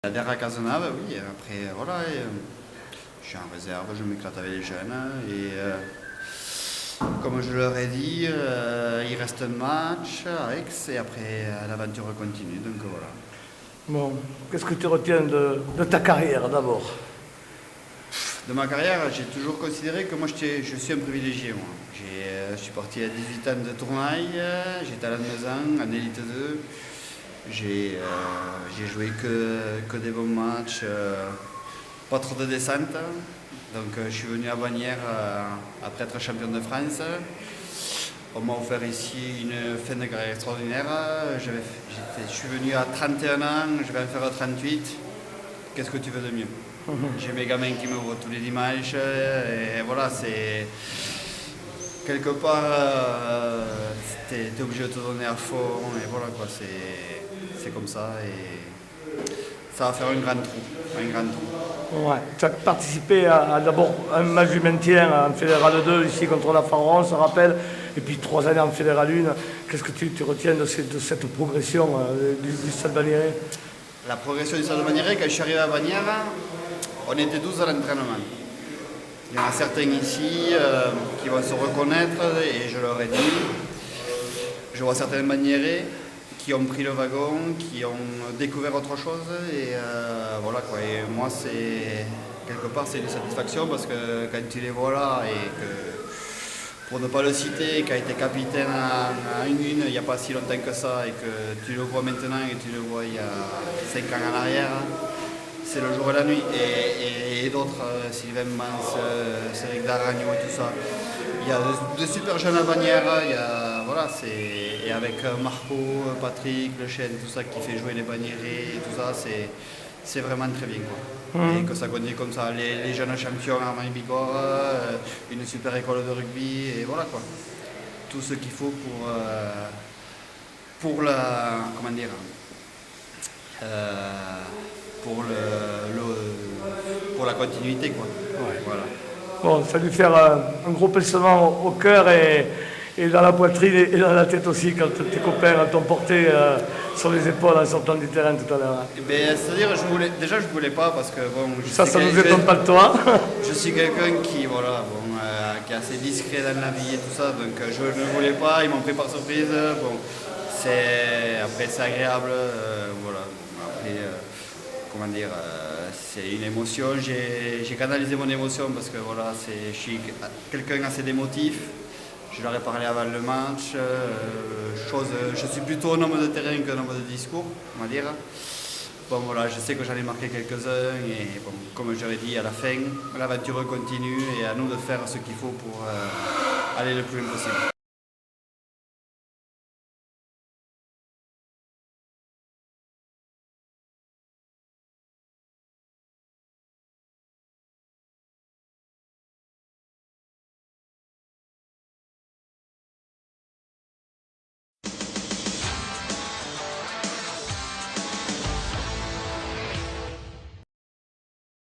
Adhère à Cazenave, oui. Après, voilà, je suis en réserve, je m'éclate avec les jeunes. Et comme je leur ai dit, il reste un match à Aix et après l'aventure continue. Donc voilà. Bon, qu'est-ce que tu retiens de ta carrière d'abord? De ma carrière, j'ai toujours considéré que moi je suis un privilégié. Moi. Je suis parti à 18 ans de tournoi, j'étais à la maison, en Élite 2. J'ai joué que des bons matchs, pas trop de descente. Donc je suis venu à Bagnères après être champion de France. On m'a offert ici une fin de carrière extraordinaire. Je suis venu à 31 ans, je vais en faire 38. Qu'est-ce que tu veux de mieux? J'ai mes gamins qui me voient tous les dimanches. Et voilà, c'est. Quelque part, t'es obligé de te donner à fond. Et voilà, quoi, c'est comme ça. Et ça va faire un grand trou. Un grand trou. Ouais. Tu as participé à d'abord un match du maintien en Fédéral 2 ici contre la Faron, on se rappelle, et puis 3 années en Fédéral 1. Qu'est-ce que tu retiens de cette progression du Stade Bagnérais? La progression du Stade Bagnérais, quand je suis arrivé à Bagnères, on était 12 à l'entraînement. Il y en a certains ici qui vont se reconnaître et je leur ai dit. Je vois certains Bagnérais qui ont pris le wagon, qui ont découvert autre chose et voilà quoi. Et moi c'est quelque part c'est une satisfaction parce que quand tu les vois là et que pour ne pas le citer, qui a été capitaine à une il n'y a pas si longtemps que ça et que tu le vois maintenant et tu le vois il y a 5 ans en arrière, c'est le jour et la nuit. Et d'autres, Sylvain Mans, Cédric Daragno et tout ça. Il y a de super jeunes à Bagnères, voilà, et avec Marco, Patrick, Le Chêne, tout ça qui fait jouer les Bagnérés et tout ça, c'est vraiment très bien. Quoi. Et que ça continue comme ça, les jeunes champions Armand Bigorre, une super école de rugby, et voilà quoi. Tout ce qu'il faut pour pour la continuité. Quoi. Ouais. Voilà. Bon, ça a dû faire un gros pincement au cœur et dans la poitrine et dans la tête aussi quand tes copains t'ont porté sur les épaules en sortant du terrain tout à l'heure. C'est-à-dire, je voulais pas parce que bon. Ça nous étonne pas de toi. Je suis quelqu'un qui, voilà, qui est assez discret dans la vie et tout ça, donc je ne voulais pas. Ils m'ont pris par surprise. Bon, après c'est agréable, voilà. Après, comment dire, c'est une émotion. J'ai canalisé mon émotion parce que voilà, je suis quelqu'un assez d'émotif. Je leur ai parlé avant le match. Je suis plutôt un homme de terrain qu'un homme de discours, on va dire. Bon voilà, je sais que j'en ai marqué quelques-uns et bon, comme je l'ai dit, à la fin, l'aventure continue et à nous de faire ce qu'il faut pour aller le plus loin possible.